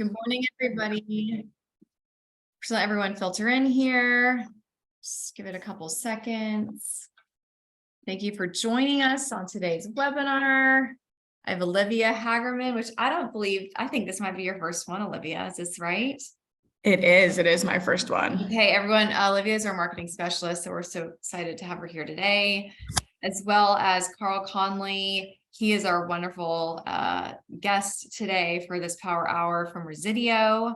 Good morning, everybody. Just let everyone filter in here. Just give it a couple seconds. Thank you for joining us on today's webinar. I have Olivia Hagerman, which I think this might be your first one, Olivia. Is this right? It is my first one. Okay, everyone, Olivia is our marketing specialist, so we're so excited to have her here today, as well as Carl Conley. He is our wonderful guest today for this Power Hour from Resideo.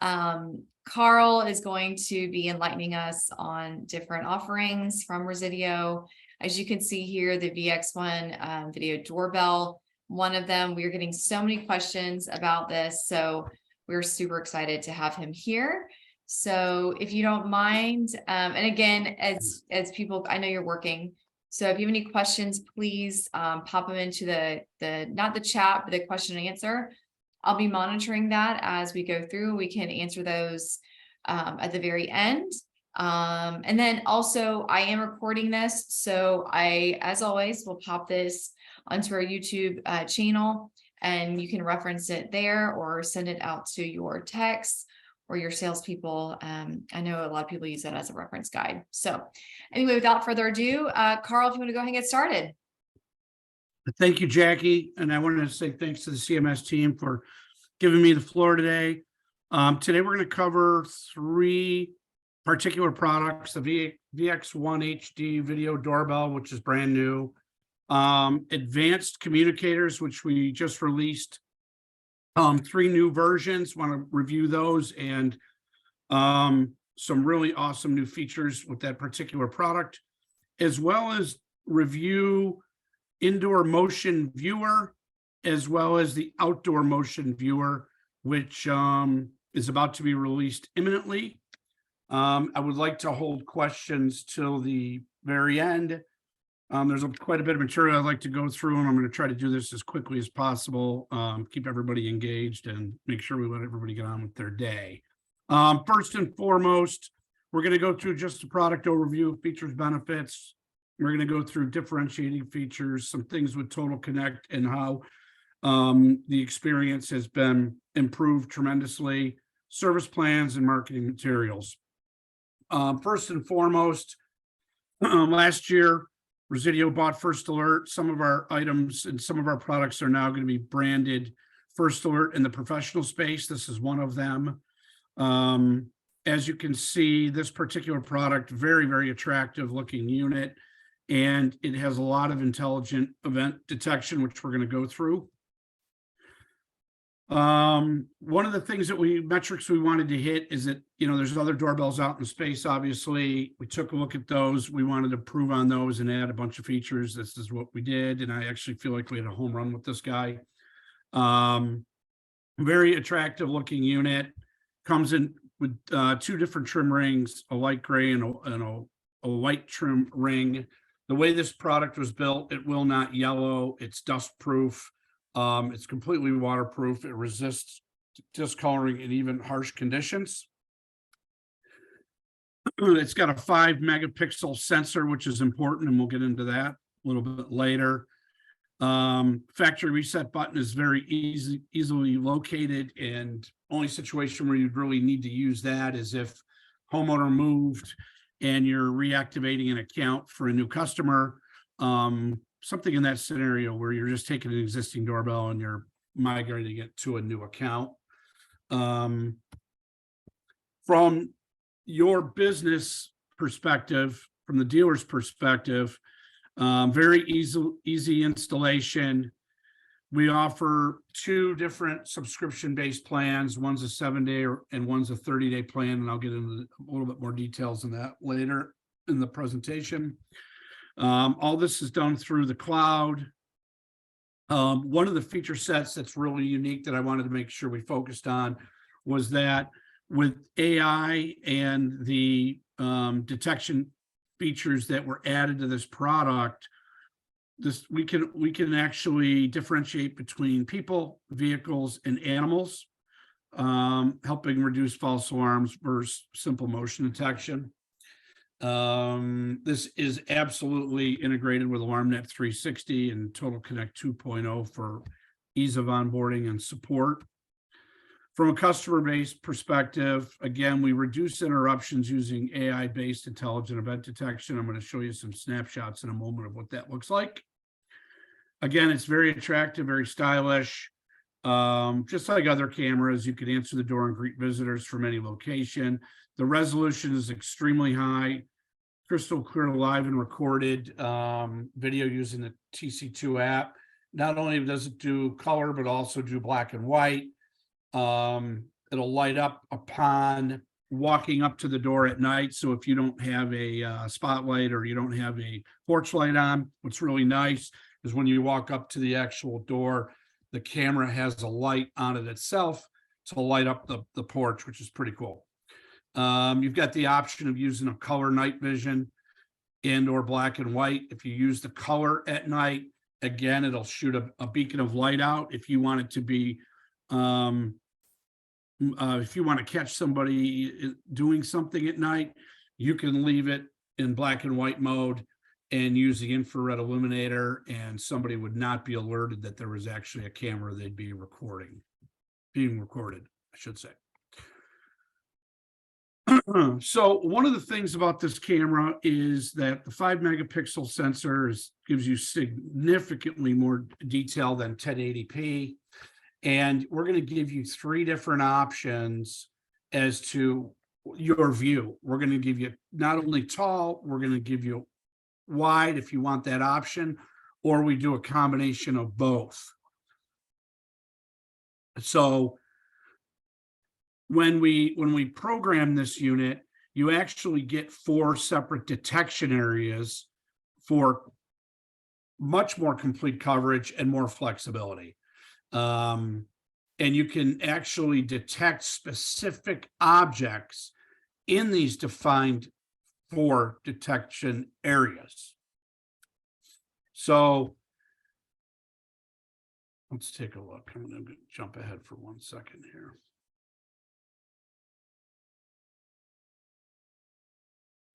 Carl is going to be enlightening us on different offerings from Resideo. As you can see here, the VX1 video doorbell, one of them. We are getting so many questions about this, so we're super excited to have him here. So if you don't mind, and again, as people, I know you're working, so if you have any questions, please pop them into the not the chat, but the question and answer. I'll be monitoring that as we go through. We can answer those at the very end. And then also I am recording this, so I, as always, will pop this onto our YouTube channel, and you can reference it there or send it out to your texts or your salespeople. I know a lot of people use that as a reference guide. So anyway, without further ado, Carl, if you want to go ahead and get started. Thank you, Jackie. And I wanted to say thanks to the CMS team for giving me the floor today. Today, we're going to cover three particular products: the VX1 HD video doorbell, which is brand new, advanced communicators, which we just released, three new versions. Want to review those, and some really awesome new features with that particular product, as well as review indoor motion viewer, as well as the outdoor motion viewer, which is about to be released imminently. I would like to hold questions till the very end. There's quite a bit of material I'd like to go through, and I'm going to try to do this as quickly as possible, keep everybody engaged, and make sure we let everybody get on with their day. First and foremost, we're going to go through just the product overview, features, benefits. We're going to go through differentiating features, some things with Total Connect, and how the experience has been improved tremendously, service plans, and marketing materials. First and foremost, last year, Resideo bought First Alert. Some of our items and some of our products are now going to be branded First Alert in the professional space. This is one of them. As you can see, this particular product, very, very attractive looking unit, and it has a lot of intelligent event detection, which we're going to go through. One of the things metrics we wanted to hit is that, there's other doorbells out in space. Obviously, we took a look at those. We wanted to improve on those and add a bunch of features. This is what we did, and I actually feel like we had a home run with this guy. Very attractive looking unit. Comes in with two different trim rings, a light gray and a white trim ring. The way this product was built, it will not yellow. It's dust proof. It's completely waterproof. It resists discoloring in even harsh conditions. It's got a 5 megapixel sensor, which is important, and we'll get into that a little bit later. Factory reset button is very easily located, and only situation where you'd really need to use that is if homeowner moved and you're reactivating an account for a new customer. Something in that scenario where you're just taking an existing doorbell and you're migrating it to a new account. From your business perspective, from the dealer's perspective, very easy installation. We offer two different subscription-based plans. One's a 7-day and one's a 30-day plan, and I'll get into a little bit more details on that later in the presentation. All this is done through the cloud. One of the feature sets that's really unique that I wanted to make sure we focused on was that with AI and the detection features that were added to this product, we can actually differentiate between people, vehicles, and animals, helping reduce false alarms versus simple motion detection. This is absolutely integrated with AlarmNet 360 and Total Connect 2.0 for ease of onboarding and support. From a customer base perspective, again, we reduce interruptions using AI-based intelligent event detection. I'm going to show you some snapshots in a moment of what that looks like. Again, it's very attractive, very stylish. Just like other cameras, you can answer the door and greet visitors from any location. The resolution is extremely high, crystal clear, live and recorded video using the TC2 app. Not only does it do color, but also do black and white. It'll light up upon walking up to the door at night. So if you don't have a spotlight or you don't have a porch light on, what's really nice is when you walk up to the actual door, the camera has a light on it itself to light up the porch, which is pretty cool. You've got the option of using a color night vision and or black and white. If you use the color at night, again, it'll shoot a beacon of light out. If you want it to be if you want to catch somebody doing something at night, you can leave it in black and white mode and use the infrared illuminator, and somebody would not be alerted that there was actually a camera they'd be being recorded, I should say. So one of the things about this camera is that the 5 megapixel sensor gives you significantly more detail than 1080p. And we're going to give you 3 different options as to your view. We're going to give you not only tall, we're going to give you wide if you want that option, or we do a combination of both. So when we program this unit, you actually get 4 separate detection areas for much more complete coverage and more flexibility. And you can actually detect specific objects in these defined 4 detection areas. So let's take a look. I'm going to jump ahead for 1 second here.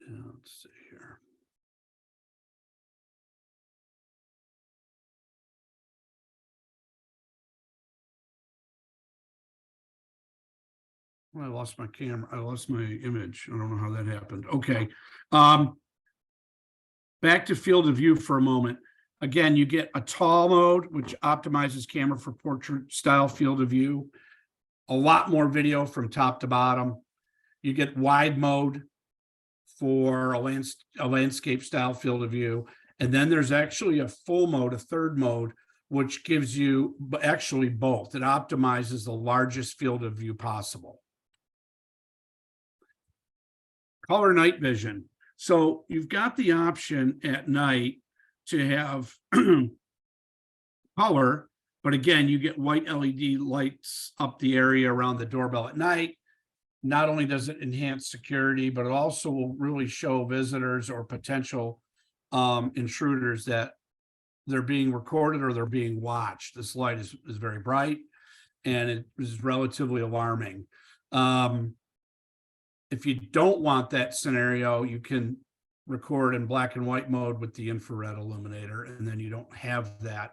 Let's see here. Well, I lost my camera. I lost my image. I don't know how that happened. Okay. Back to field of view for a moment. Again, you get a tall mode, which optimizes camera for portrait style field of view. A lot more video from top to bottom. You get wide mode for a landscape style field of view. And then there's actually a full mode, a third mode, which gives you actually both. It optimizes the largest field of view possible. Color night vision. So you've got the option at night to have color, but again, you get white LED lights up the area around the doorbell at night. Not only does it enhance security, but it also will really show visitors or potential intruders that they're being recorded or they're being watched. This light is very bright and it is relatively alarming. If you don't want that scenario, you can record in black and white mode with the infrared illuminator, and then you don't have that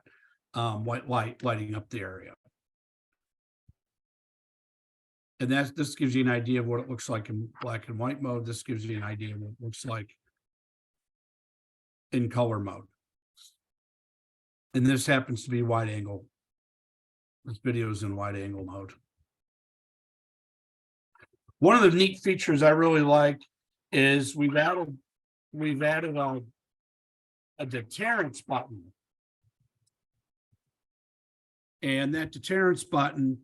white light lighting up the area. And this gives you an idea of what it looks like in black and white mode. This gives you an idea of what it looks like in color mode. And this happens to be wide angle. This video is in wide angle mode. One of the neat features I really like is we've added a deterrence button. And that deterrence button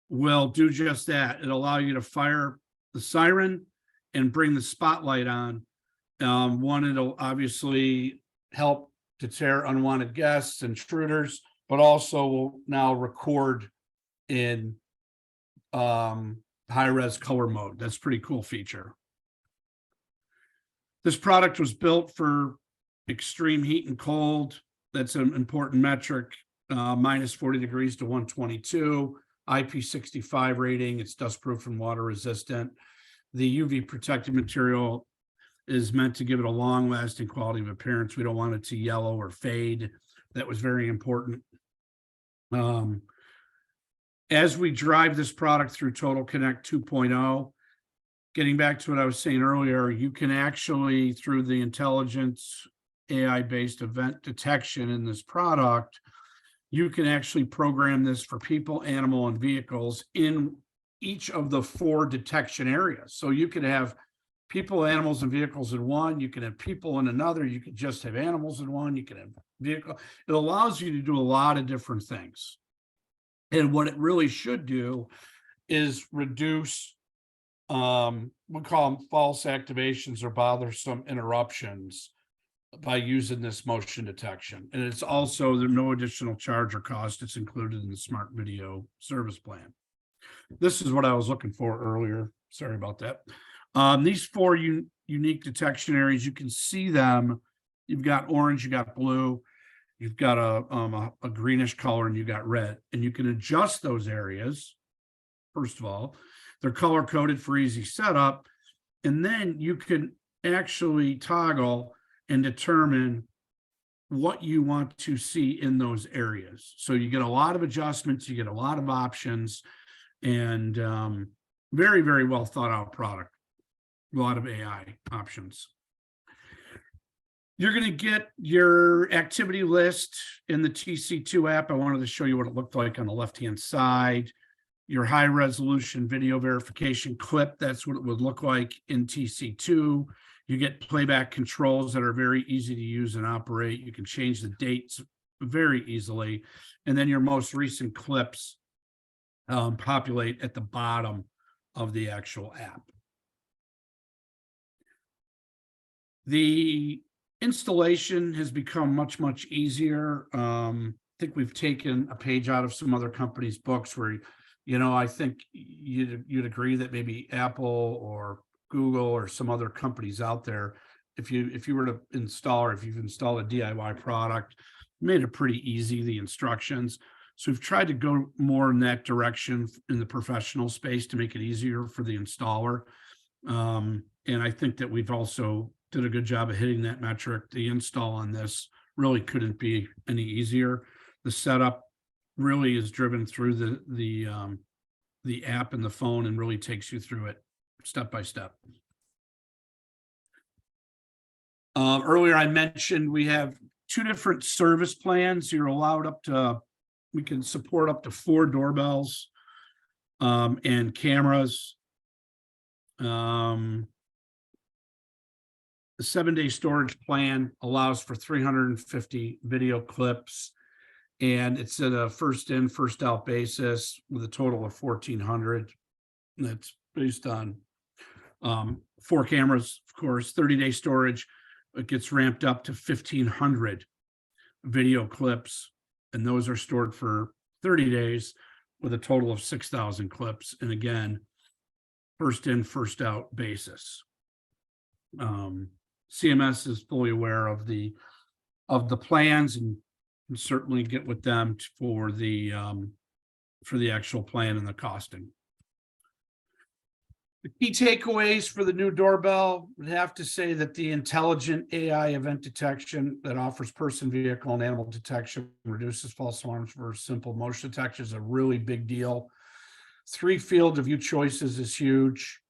will do just that. It'll allow you to fire the siren and bring the spotlight on. One, it'll obviously help deter unwanted guests, intruders, but also will now record in high-res color mode. That's a pretty cool feature. This product was built for extreme heat and cold. That's an important metric. Minus 40 degrees to 122. IP65 rating. It's dustproof and water resistant. The UV protective material is meant to give it a long lasting quality of appearance. We don't want it to yellow or fade. That was very important. as we drive this product through Total Connect 2.0, getting back to what I was saying earlier, you can actually, through the intelligence AI-based event detection in this product, you can actually program this for people, animal, and vehicles in each of the 4 detection areas. So you can have people, animals, and vehicles in one, you can have people in another, you can just have animals in one, you can have vehicle. It allows you to do a lot of different things. And what it really should do is reduce we call them false activations or bothersome interruptions by using this motion detection. And it's also, there's no additional charge or cost. It's included in the smart video service plan. This is what I was looking for earlier. Sorry about that. These 4 unique detection areas, you can see them. You've got orange, you got blue, you've got a greenish color, and you got red. And you can adjust those areas. First of all, they're color coded for easy setup. And then you can actually toggle and determine what you want to see in those areas. So you get a lot of adjustments, you get a lot of options, and very, very well thought out product. A lot of AI options. You're going to get your activity list in the TC2 app. I wanted to show you what it looked like on the left-hand side. Your high resolution video verification clip, that's what it would look like in TC2. You get playback controls that are very easy to use and operate. You can change the dates very easily. And then your most recent clips populate at the bottom of the actual app. The installation has become much, much easier. I think we've taken a page out of some other companies' books where, you know, I think you'd agree that maybe Apple or Google or some other companies out there, if you were to install, or if you've installed a DIY product, made it pretty easy, the instructions. So we've tried to go more in that direction in the professional space to make it easier for the installer. And I think that we've also did a good job of hitting that metric. The install on this really couldn't be any easier. The setup really is driven through the app and the phone and really takes you through it step by step. Earlier I mentioned we have 2 different service plans. You're allowed we can support up to 4 doorbells and cameras. The 7-day storage plan allows for 350 video clips, and it's at a first in, first out basis with a total of 1,400. That's based on 4 cameras, of course. 30-day storage, it gets ramped up to 1,500 video clips, and those are stored for 30 days with a total of 6,000 clips. And again, first in, first out basis. CMS is fully aware of the plans and certainly get with them for the actual plan and the costing. The key takeaways for the new doorbell would have to say that the intelligent AI event detection that offers person, vehicle, and animal detection, reduces false alarms for simple motion detection is a really big deal. 3 field of view choices is huge.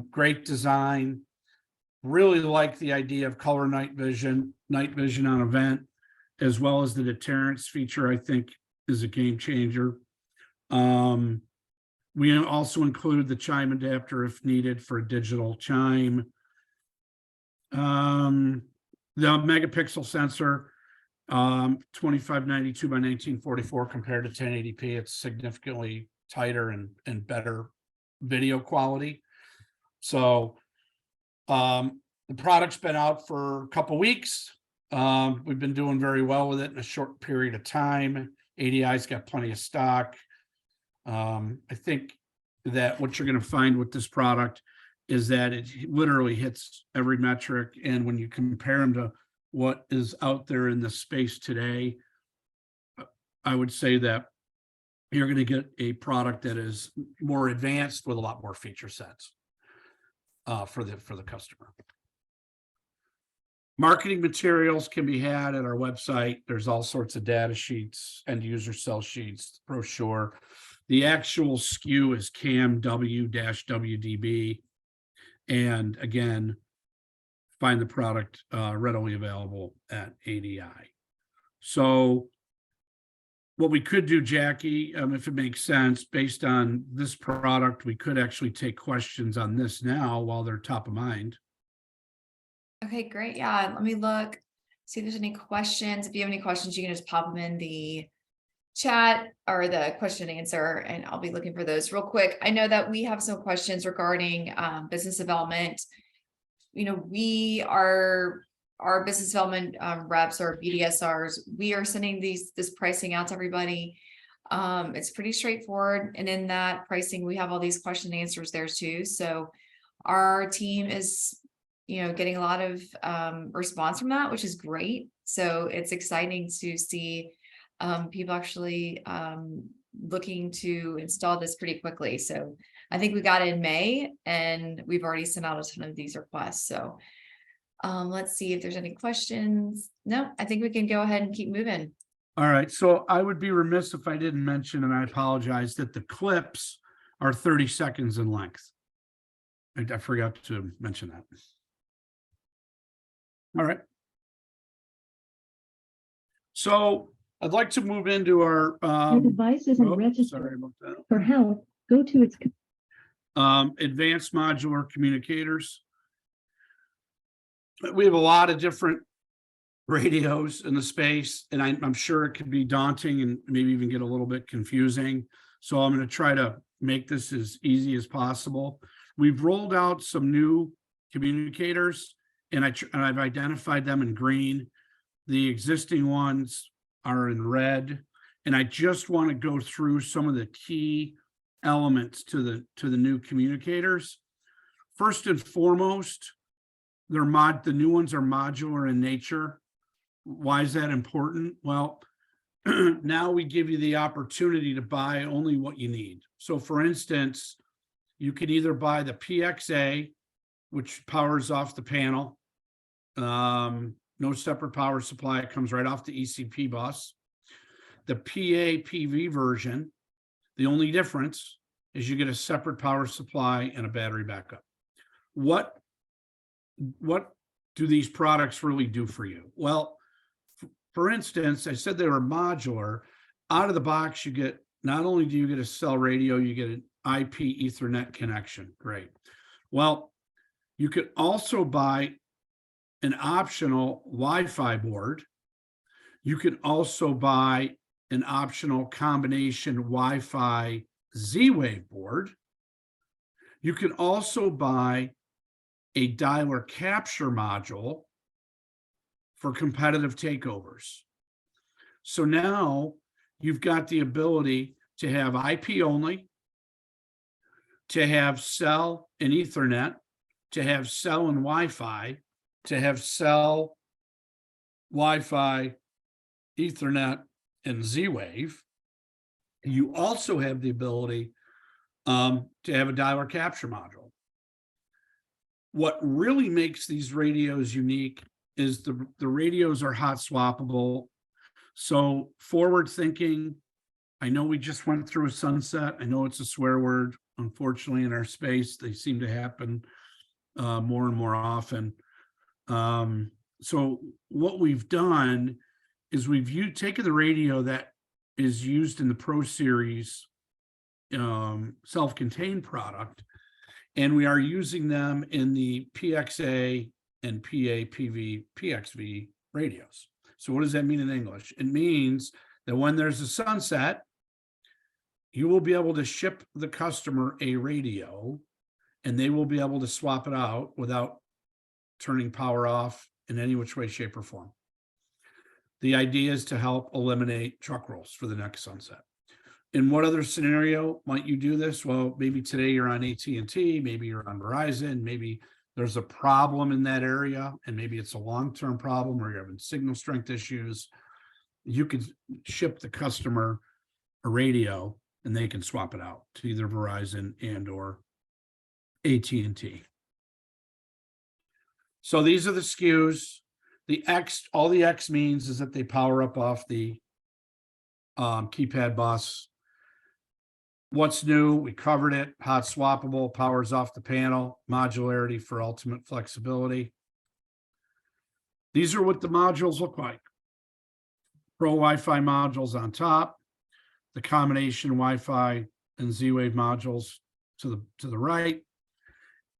Great design. Really like the idea of color night vision on event, as well as the deterrence feature, I think is a game changer. We also include the chime adapter if needed for a digital chime. The megapixel sensor, 2592 by 1944 compared to 1080p. It's significantly tighter and better video quality. So the product's been out for a couple weeks. We've been doing very well with it in a short period of time. ADI's got plenty of stock. I think that what you're going to find with this product is that it literally hits every metric. And when you compare them to what is out there in the space today, I would say that you're going to get a product that is more advanced with a lot more feature sets for the customer. Marketing materials can be had at our website. There's all sorts of data sheets, end user sell sheets, brochure. The actual SKU is CAMW-WDB. And again, find the product readily available at ADI. So what we could do, Jackie, if it makes sense, based on this product, we could actually take questions on this now while they're top of mind. Okay, great. Yeah, let me look, see if there's any questions. If you have any questions, you can just pop them in the chat or the question and answer, and I'll be looking for those real quick. I know that we have some questions regarding business development. You know, our business development reps or BDSRs, we are sending this pricing out to everybody. It's pretty straightforward. And in that pricing, we have all these question and answers there too. So our team is, you know, getting a lot of response from that, which is great. So it's exciting to see people actually looking to install this pretty quickly. So I think we got it in May and we've already sent out a ton of these requests. So let's see if there's any questions. No, I think we can go ahead and keep moving. All right, so I would be remiss if I didn't mention, and I apologize, that the clips are 30 seconds in length. I forgot to mention that. All right. So I'd like to move into our Your device isn't sorry registered about that. for help. Go to its Advanced modular communicators. We have a lot of different radios in the space, and I'm sure it could be daunting and maybe even get a little bit confusing. So I'm going to try to make this as easy as possible. We've rolled out some new communicators, and I've identified them in green. The existing ones are in red, and I just want to go through some of the key elements to the new communicators. First and foremost, the new ones are modular in nature. Why is that important? Well, now we give you the opportunity to buy only what you need. So for instance, you can either buy the PXA, which powers off the panel. No separate power supply. It comes right off the ECP bus. The PA-PV version, the only difference is you get a separate power supply and a battery backup. What do these products really do for you? Well, for instance, I said they were modular. Out of the box, you get, not only do you get a cell radio, you get an IP Ethernet connection. Great. Well, you could also buy an optional Wi-Fi board. You could also buy an optional combination Wi-Fi Z-Wave board. You can also buy a dialer capture module for competitive takeovers. So now you've got the ability to have IP only, to have cell and Ethernet, to have cell and Wi-Fi, to have cell, Wi-Fi, Ethernet, and Z-Wave. You also have the ability to have a dialer capture module. What really makes these radios unique is the radios are hot swappable. So forward thinking, I know we just went through a sunset. I know it's a swear word. Unfortunately, in our space, they seem to happen more and more often. So what we've done is we've taken the radio that is used in the Pro Series self-contained product, and we are using them in the PXA and PA-PV, PXV radios. So what does that mean in English? It means that when there's a sunset, you will be able to ship the customer a radio, and they will be able to swap it out without turning power off in any which way, shape, or form. The idea is to help eliminate truck rolls for the next sunset. In what other scenario might you do this? Well, maybe today you're on AT&T, maybe you're on Verizon, maybe there's a problem in that area, and maybe it's a long-term problem or you're having signal strength issues. You could ship the customer a radio and they can swap it out to either Verizon and or AT&T. So these are the SKUs. The X, all the X means is that they power up off the keypad bus. What's new? We covered it. Hot swappable, powers off the panel, modularity for ultimate flexibility. These are what the modules look like. Pro Wi-Fi modules on top, the combination Wi-Fi and Z-Wave modules to the right,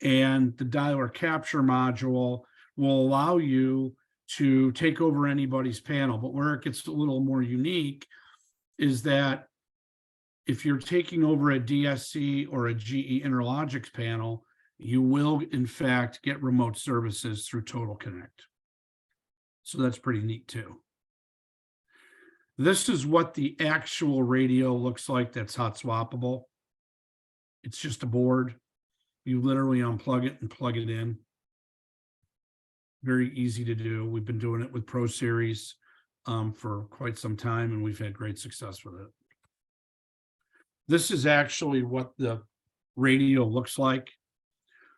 and the dialer capture module will allow you to take over anybody's panel. But where it gets a little more unique is that if you're taking over a DSC or a GE Interlogix panel, you will in fact get remote services through Total Connect. So that's pretty neat too. This is what the actual radio looks like that's hot swappable. It's just a board. You literally unplug it and plug it in. Very easy to do. We've been doing it with Pro Series for quite some time, and we've had great success with it. This is actually what the radio looks like.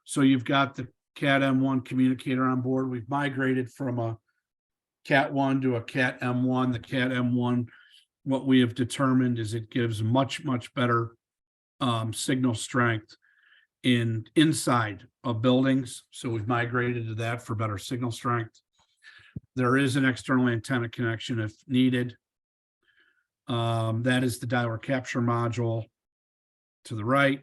So you've got the Cat M1 communicator on board. We've migrated from a Cat 1 to a Cat M1. The Cat M1, what we have determined is it gives much, much better signal strength inside of buildings. So we've migrated to that for better signal strength. There is an external antenna connection if needed. That is the dialer capture module to the right,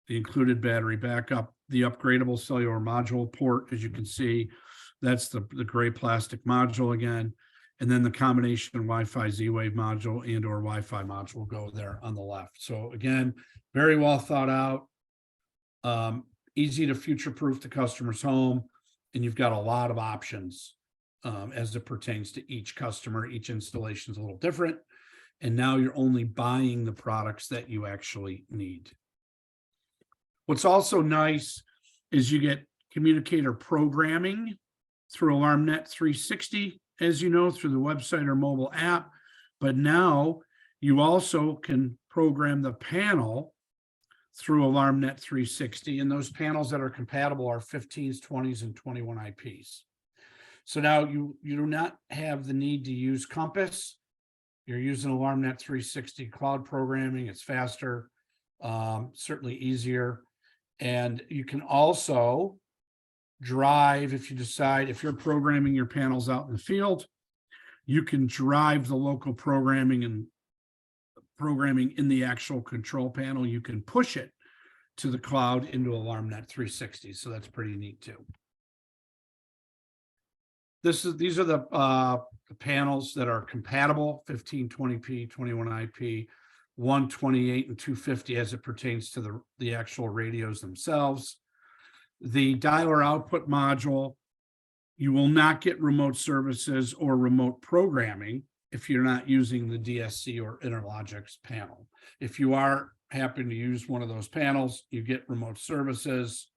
the included battery backup, the upgradable cellular module port, as you can see, that's the gray plastic module again, and then the combination Wi-Fi Z-Wave module and or Wi-Fi module go there on the left. So again, very well thought out, easy to future-proof the customer's home, and you've got a lot of options as it pertains to each customer. Each installation is a little different. And now you're only buying the products that you actually need. What's also nice is you get communicator programming through AlarmNet 360, as you know, through the website or mobile app. But now you also can program the panel through AlarmNet 360. And those panels that are compatible are 15s, 20s, and 21 IPs. So now you do not have the need to use Compass. You're using AlarmNet 360 cloud programming. It's faster, certainly easier. And you can also drive, if you decide, if you're programming your panels out in the field, you can drive the local programming and programming in the actual control panel. You can push it to the cloud into AlarmNet 360. So that's pretty neat too. These are the panels that are compatible, 1520p, 21 IP, 128 and 250 as it pertains to the actual radios themselves. The dialer output module, you will not get remote services or remote programming if you're not using the DSC or Interlogix panel. If you are happen to use one of those panels, you get remote services,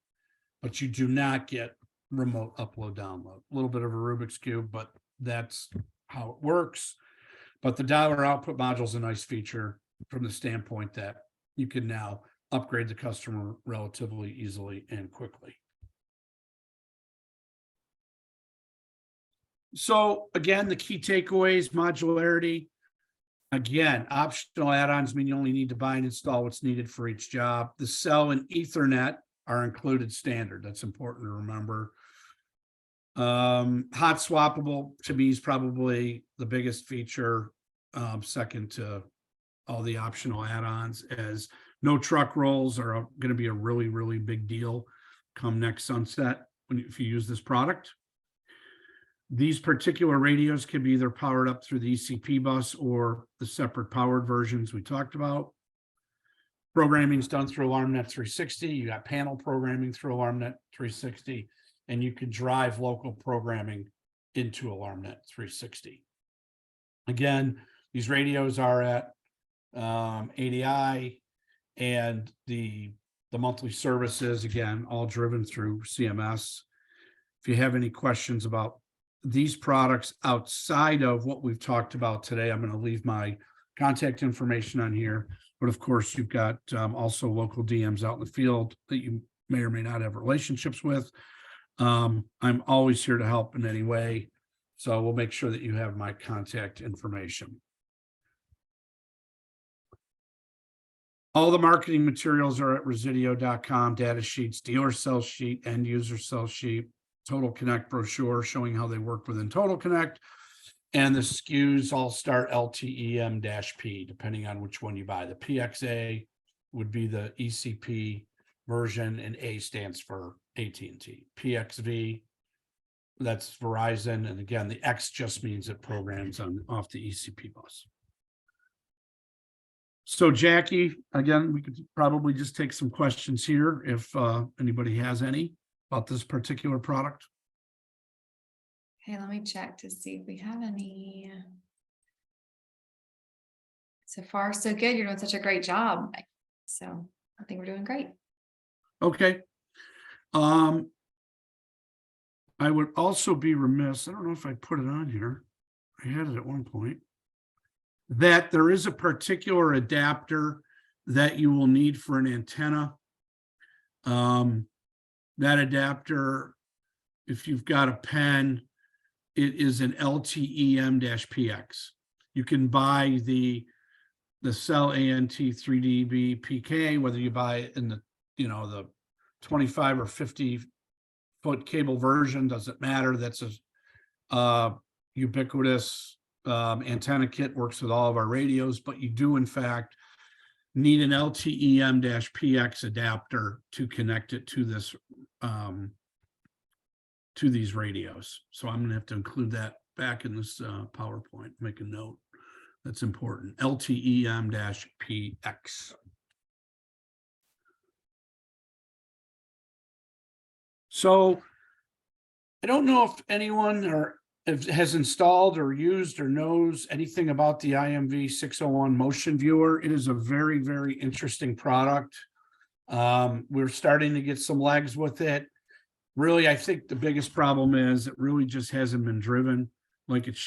but you do not get remote upload download. A little bit of a Rubik's Cube, but that's how it works. But the dialer output module is a nice feature from the standpoint that you can now upgrade the customer relatively easily and quickly. So again, the key takeaways: modularity. Again, optional add-ons mean you only need to buy and install what's needed for each job. The cell and Ethernet are included standard. That's important to remember. Hot swappable to me is probably the biggest feature, second to all the optional add-ons, as no truck rolls are going to be a really, really big deal come next sunset if you use this product. These particular radios can be either powered up through the ECP bus or the separate powered versions we talked about. Programming is done through AlarmNet 360. You got panel programming through AlarmNet 360, and you can drive local programming into AlarmNet 360. Again, these radios are at ADI, and the monthly services, again, all driven through CMS. If you have any questions about these products outside of what we've talked about today, I'm going to leave my contact information on here. But of course, you've got also local DMs out in the field that you may or may not have relationships with. I'm always here to help in any way. So we'll make sure that you have my contact information. All the marketing materials are at Resideo.com, data sheets, dealer sell sheet, end user sell sheet, Total Connect brochure showing how they work within Total Connect. And the SKUs all start LTEM-P, depending on which one you buy. The PXA would be the ECP version, and A stands for AT&T. PXV, that's Verizon. And again, the X just means it programs off the ECP bus. So Jackie, again, we could probably just take some questions here if anybody has any about this particular product. Okay, let me check to see if we have any. So far, so good. You're doing such a great job. So I think we're doing great. Okay. I would also be remiss, I don't know if I put it on here. I had it at one point. That there is a particular adapter that you will need for an antenna. That adapter, if you've got a pen, it is an LTEM-PX. You can buy the Cell ANT 3dB PK, whether you buy it in the, the 25 or 50 foot cable version, doesn't matter. That's a ubiquitous antenna kit, works with all of our radios, but you do in fact need an LTEM-PX adapter to connect it to this to these radios. So I'm gonna have to include that back in this PowerPoint, make a note. That's important. LTEM-PX. So I don't know if anyone has installed or used or knows anything about the IMV 601 motion viewer. It is a very, very interesting product. We're starting to get some legs with it. Really, I think the biggest problem is it really just hasn't been driven like it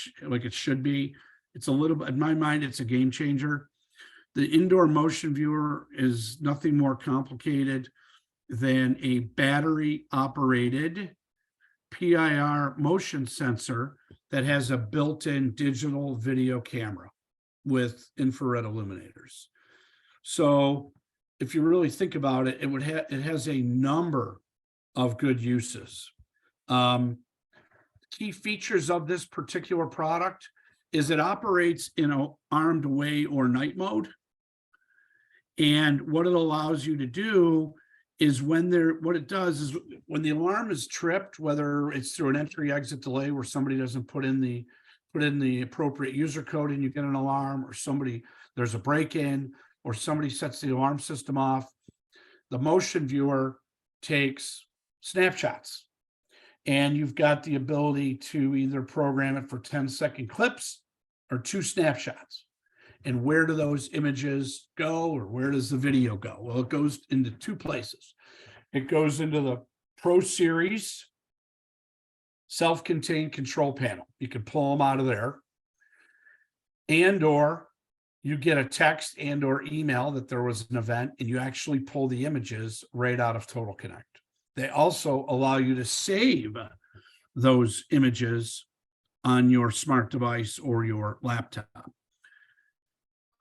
should be. It's a little bit, in my mind, it's a game changer. The indoor motion viewer is nothing more complicated than a battery operated PIR motion sensor that has a built-in digital video camera with infrared illuminators. So if you really think about it, it has a number of good uses. Key features of this particular product is it operates in an armed way or night mode. And what it allows you to do is when the alarm is tripped, whether it's through an entry exit delay where somebody doesn't put in the appropriate user code and you get an alarm, or there's a break-in, or somebody sets the alarm system off, the motion viewer takes snapshots, and you've got the ability to either program it for 10-second clips or 2 snapshots. And where do those images go, or where does the video go? Well, it goes into 2 places. It goes into the Pro Series self-contained control panel. You can pull them out of there, and/or you get a text and/or email that there was an event, and you actually pull the images right out of Total Connect. They also allow you to save those images on your smart device or your laptop.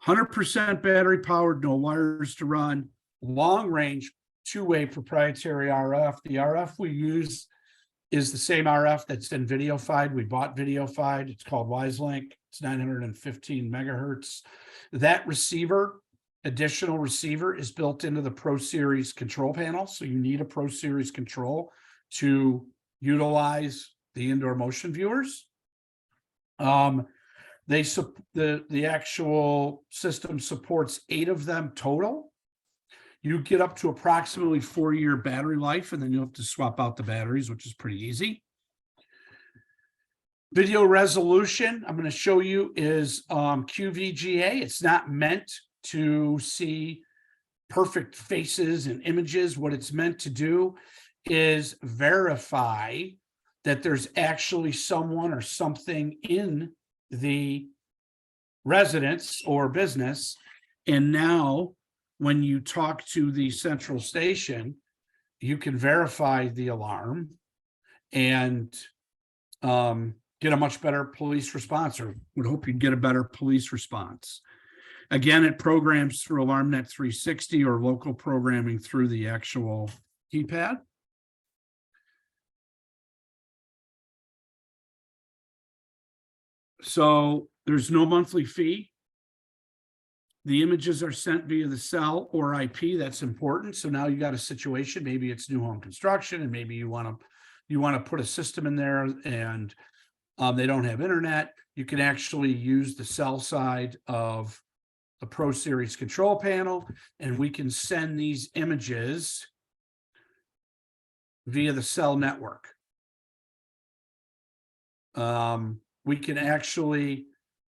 100% battery powered, no wires to run, long range, 2-way proprietary RF. The RF we use is the same RF that's in VideoFide. We bought VideoFide. It's called WiseLink. It's 915 megahertz. That additional receiver is built into the Pro Series control panel. So you need a Pro Series control to utilize the indoor motion viewers. The actual system supports 8 of them total. You get up to approximately 4-year battery life, and then you have to swap out the batteries, which is pretty easy. Video resolution, I'm going to show you, is QVGA. It's not meant to see perfect faces and images. What it's meant to do is verify that there's actually someone or something in the residence or business. And now when you talk to the central station, you can verify the alarm and get a much better police response, or would hope you'd get a better police response. Again, it programs through AlarmNet 360 or local programming through the actual keypad. So there's no monthly fee. The images are sent via the cell or IP. That's important. So now you got a situation, maybe it's new home construction and maybe you want to put a system in there and they don't have internet. You can actually use the cell side of the Pro Series control panel, and we can send these images via the cell network. We can actually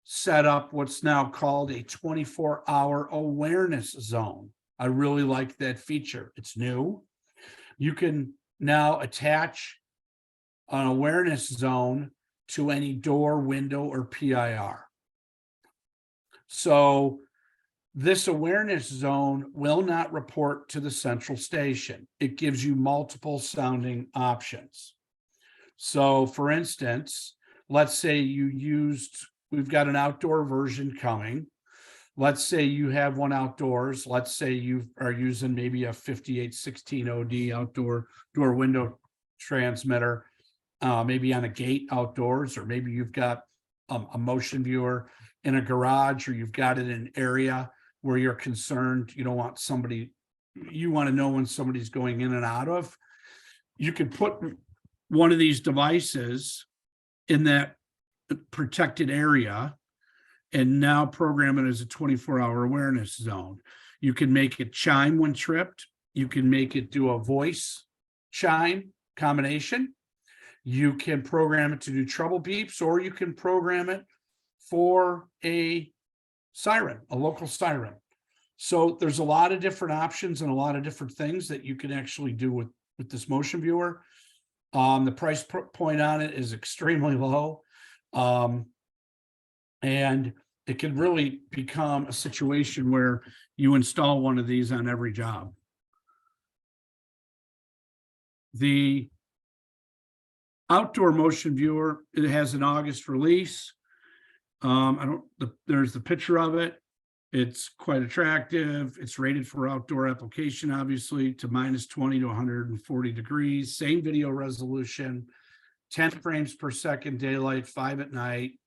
set up what's now called a 24-hour awareness zone. I really like that feature. It's new. You can now attach an awareness zone to any door, window, or PIR. So this awareness zone will not report to the central station. It gives you multiple sounding options. So for instance, let's say we've got an outdoor version coming. Let's say you have one outdoors. Let's say you are using maybe a 5816 OD outdoor door window transmitter, maybe on a gate outdoors, or maybe you've got a motion viewer in a garage, or you've got it in an area where you're concerned, you don't want somebody, you want to know when somebody's going in and out of. You could put one of these devices in that protected area and now program it as a 24-hour awareness zone. You can make it chime when tripped. You can make it do a voice chime combination. You can program it to do trouble beeps, or you can program it for a siren, a local siren. So there's a lot of different options and a lot of different things that you can actually do with this motion viewer. The price point on it is extremely low. And it can really become a situation where you install one of these on every job. The outdoor motion viewer, it has an August release. There's the picture of it. It's quite attractive. It's rated for outdoor application, obviously, to -20 to 140 degrees. Same video resolution, 10 frames per second daylight, 5 at night.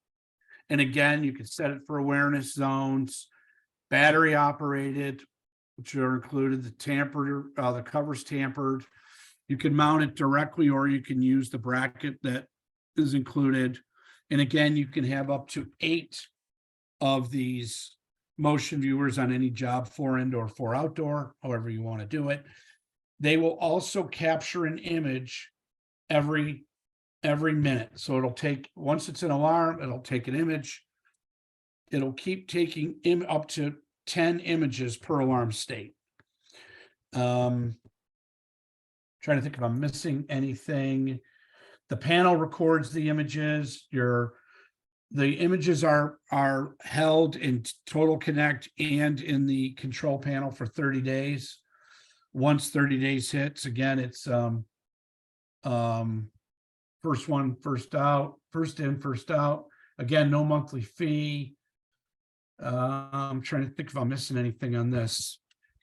And again, you can set it for awareness zones, battery operated, which are included, the cover's tampered. You can mount it directly, or you can use the bracket that is included. And again, you can have up to 8 of these motion viewers on any job, 4 indoor, 4 outdoor, however you want to do it. They will also capture an image every minute. So it'll take, once it's an alarm, it'll take an image. It'll keep taking up to 10 images per alarm state. Trying to think if I'm missing anything. The panel records the images. The images are held in Total Connect and in the control panel for 30 days. Once 30 days hits, again, it's first one, first out, first in, first out. Again, no monthly fee. I'm trying to think if I'm missing anything on this.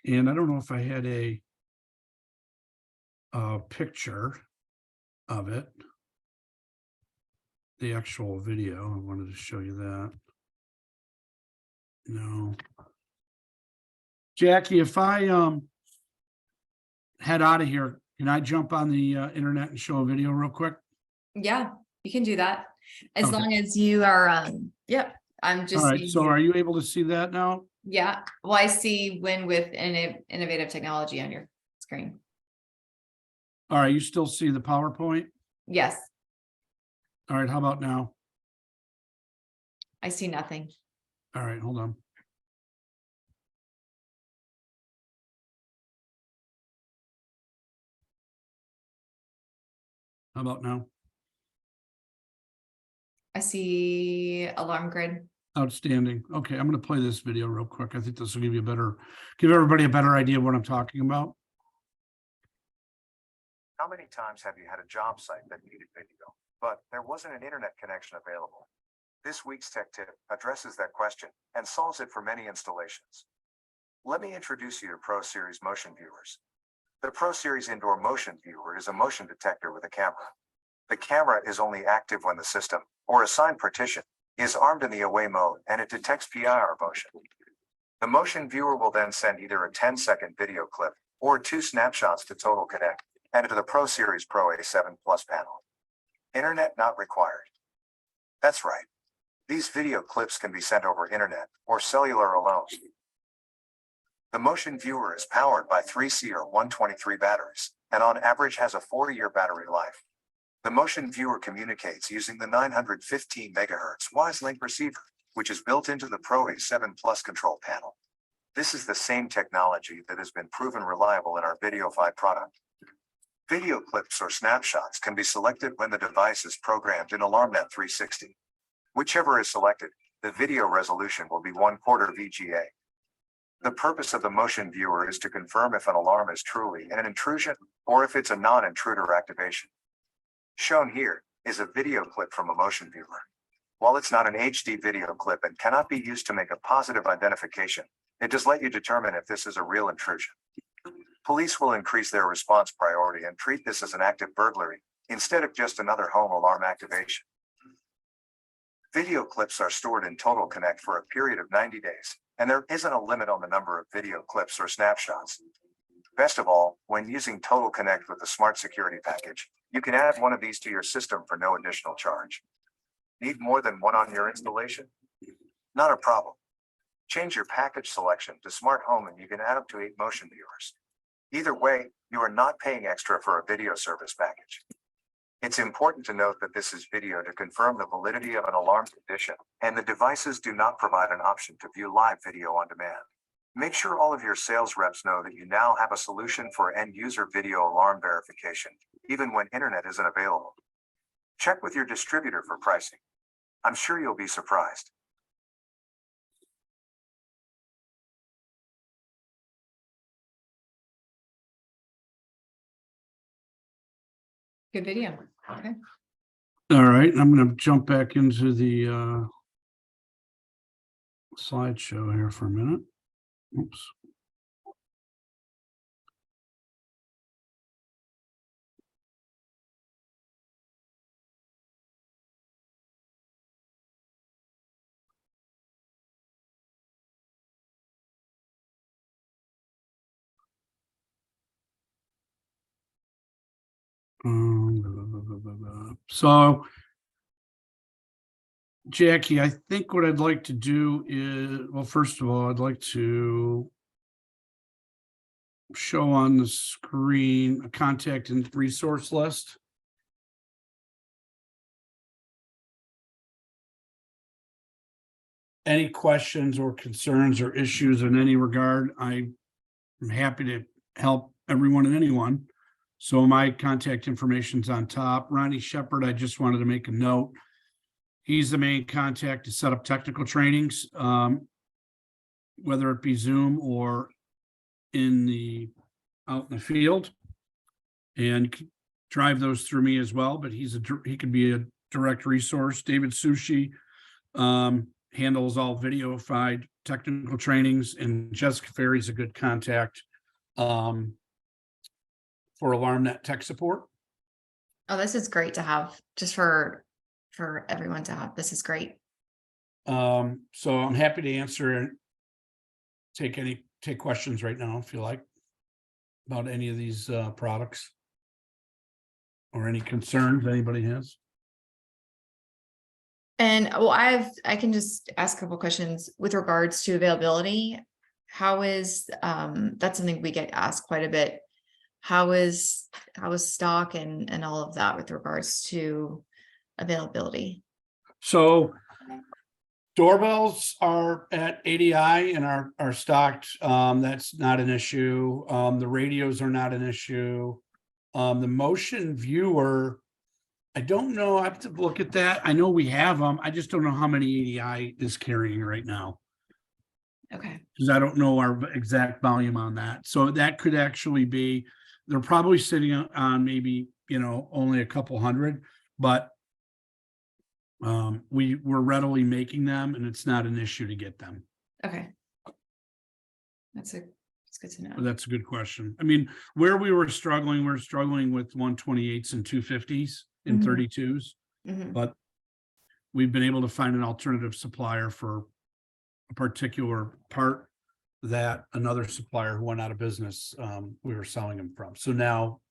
And I don't know if I had a picture of it. The actual video. I wanted to show you that. No. Jackie, if I head out of here, can I jump on the internet and show a video real quick? Yeah, you can do that. As Okay. long as you are, yep, I'm just. All right, seeing so here. are you able to see that now? Yeah, well, I see win with innovative technology on your screen. All right, you still see the PowerPoint? Yes, All right, how about now? I see nothing. All right, hold on. How about now? I see alarm grid. Outstanding. Okay, I'm going to play this video real quick. I think this will give everybody a better idea of what I'm talking about. How many times have you had a job site that needed video, but there wasn't an internet connection available? This week's tech tip addresses that question and solves it for many installations. Let me introduce you to Pro Series motion viewers. The Pro Series indoor motion viewer is a motion detector with a camera. The camera is only active when the system, or assigned partition, is armed in the away mode and it detects PIR motion. The motion viewer will then send either a 10-second video clip or 2 snapshots to Total Connect and to the Pro Series Pro A7 Plus panel. Internet not required. That's right. These video clips can be sent over internet or cellular alone. The motion viewer is powered by 3 CR123 batteries and on average has a 4-year battery life. The motion viewer communicates using the 915 MHz WiseLink receiver, which is built into the Pro A7 Plus control panel. This is the same technology that has been proven reliable in our Videofy product. Video clips or snapshots can be selected when the device is programmed in AlarmNet 360. Whichever is selected, the video resolution will be 1/4 VGA. The purpose of the motion viewer is to confirm if an alarm is truly an intrusion or if it's a non-intruder activation. Shown here is a video clip from a motion viewer. While it's not an HD video clip and cannot be used to make a positive identification, it does let you determine if this is a real intrusion. Police will increase their response priority and treat this as an active burglary instead of just another home alarm activation. Video clips are stored in Total Connect for a period of 90 days, and there isn't a limit on the number of video clips or snapshots. Best of all, when using Total Connect with the Smart Security package, you can add one of these to your system for no additional charge. Need more than one on your installation? Not a problem. Change your package selection to Smart Home and you can add up to 8 motion viewers. Either way, you are not paying extra for a video service package. It's important to note that this is video to confirm the validity of an alarm condition, and the devices do not provide an option to view live video on demand. Make sure all of your sales reps know that you now have a solution for end-user video alarm verification, even when internet isn't available. Check with your distributor for pricing. I'm sure you'll be surprised. Good video. Okay. All right, I'm gonna jump back into the slideshow here for a minute. Oops. So, Jackie, I think what I'd like to do is, well, first of all, I'd like to show on the screen a contact and resource list. Any questions or concerns or issues in any regard, I'm happy to help everyone and anyone. So my contact information's on top. Ronnie Shepard, I just wanted to make a note. He's the main contact to set up technical trainings, whether it be Zoom or out in the field, and drive those through me as well. But he could be a direct resource. David Sushi handles all Videofy technical trainings, and Jessica Ferry's a good contact for AlarmNet tech support. Oh, this is great to have, just for everyone to have. This is great. So I'm happy to answer and take questions right now if you like about any of these products or any concerns anybody has. And well, I can just ask a couple questions with regards to availability. How is that's something we get asked quite a bit. How is stock and all of that with regards to availability? So doorbells are at ADI and are stocked. That's not an issue. The radios are not an issue. The motion viewer, I don't know. I have to look at that. I know we have them. I just don't know how many ADI is carrying right now, Okay. because I don't know our exact volume on that. So that could actually be, they're probably sitting on maybe, only a couple hundred, but We're readily making them and it's not an issue to get them. Okay. That's good to know. But that's a good question. I mean, where we're struggling with 128s and 250s and Mhm. 32s, Mhm. but we've been able to find an alternative supplier for a particular part that another supplier who went out of business, we were selling them from. So now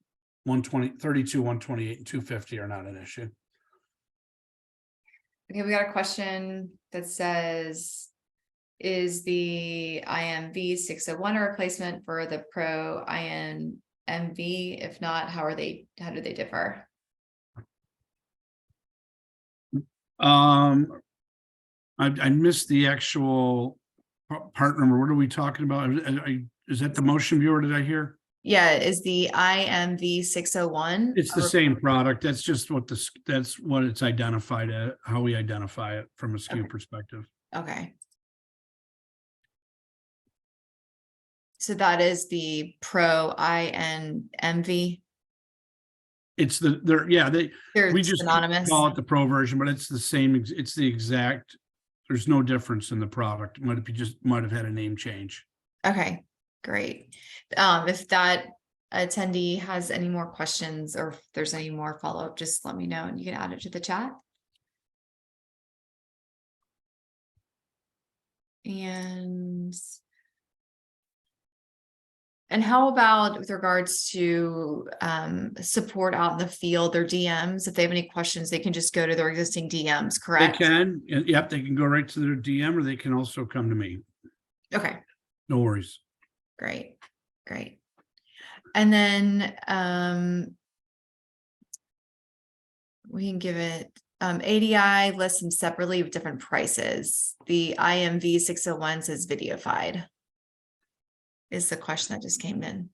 32, 128 and 250 are not an issue. Okay, we got a question that says, is the IMV 601 a replacement for the Pro INMV? If not, how do they differ? I missed the actual part number. What are we talking about? Is that the motion viewer? Did I hear? Yeah, is the IMV 601? It's the same product. That's just that's what it's identified at, how we identify it from a SKU Okay. perspective. Okay. So that is the Pro INMV. It's we They're just synonymous. call it the Pro version, but it's the same. It's the exact. There's no difference in the product. Might have had a name change. Okay, great. If that attendee has any more questions or if there's any more follow-up, just let me know and you can add it to the chat. And how about with regards to support out in the field, their DMs? If they have any questions, they can just go to their existing DMs, They correct? can, yep, they can go right to their DM or they can also come to me. Okay, No worries. great. And then we can give it ADI lists them separately with different prices. The IMV 601 says videofied. Is the question that just came in.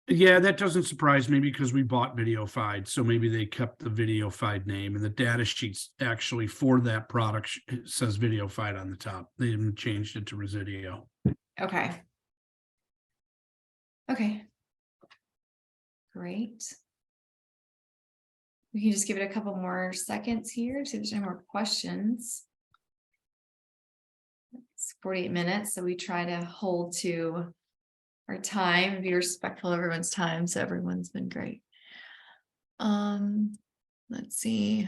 Yeah, that doesn't surprise me because we bought Videofied, so maybe they kept the Videofied name and the data sheets actually for that product says Videofied on the top. They haven't changed it to Resideo. Okay. Great. We can just give it a couple more seconds here, see if there's any more questions. It's 48 minutes, so we try to hold to our time and be respectful of everyone's time. So everyone's been great. Let's see.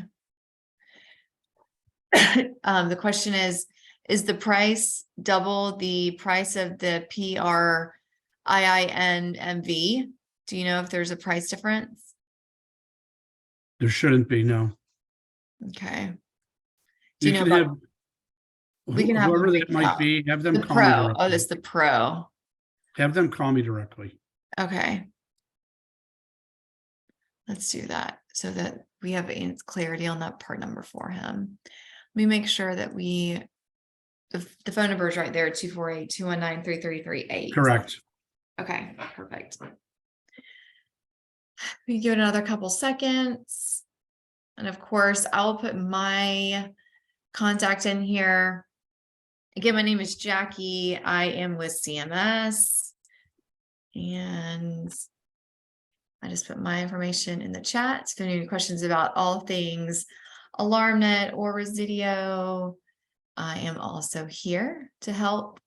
The question is the price double the price of the PRIINMV? Do you know if there's a price difference? There shouldn't be, no. Okay. Do you know can about, have we can have whoever them that might be, have them the call me Pro? directly. Oh, that's the Pro. Have them call me directly. Okay. Let's do that so that we have clarity on that part number for him. Let me make sure that the phone number is right there, 248-219-3338. Correct. Okay, perfect. We give it another couple seconds. And of course, I'll put my contact in here. Again, my name is Jackie. I am with CMS. And I just put my information in the chat. If you have any questions about all things AlarmNet or Resideo, I am also here to help.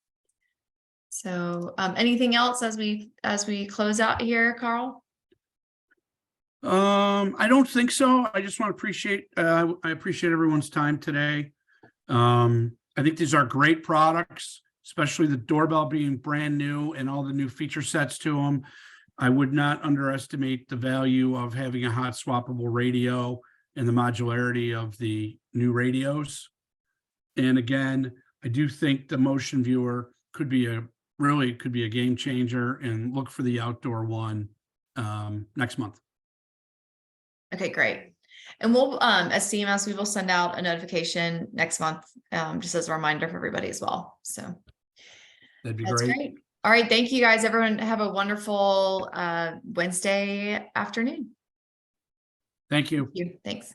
So anything else as we close out here, Carl? I don't think so. I just want to appreciate, I appreciate everyone's time today. I think these are great products, especially the doorbell being brand new and all the new feature sets to them. I would not underestimate the value of having a hot swappable radio and the modularity of the new radios. And again, I do think the motion viewer could be a game changer, and look for the outdoor one next month. Okay, great. And we'll, as CMS, we will send out a notification next month, just as a reminder for everybody as well. So That'd be that's great. great. All right. Thank you guys. Everyone have a wonderful Wednesday afternoon. Thank you. Thank you. Thanks.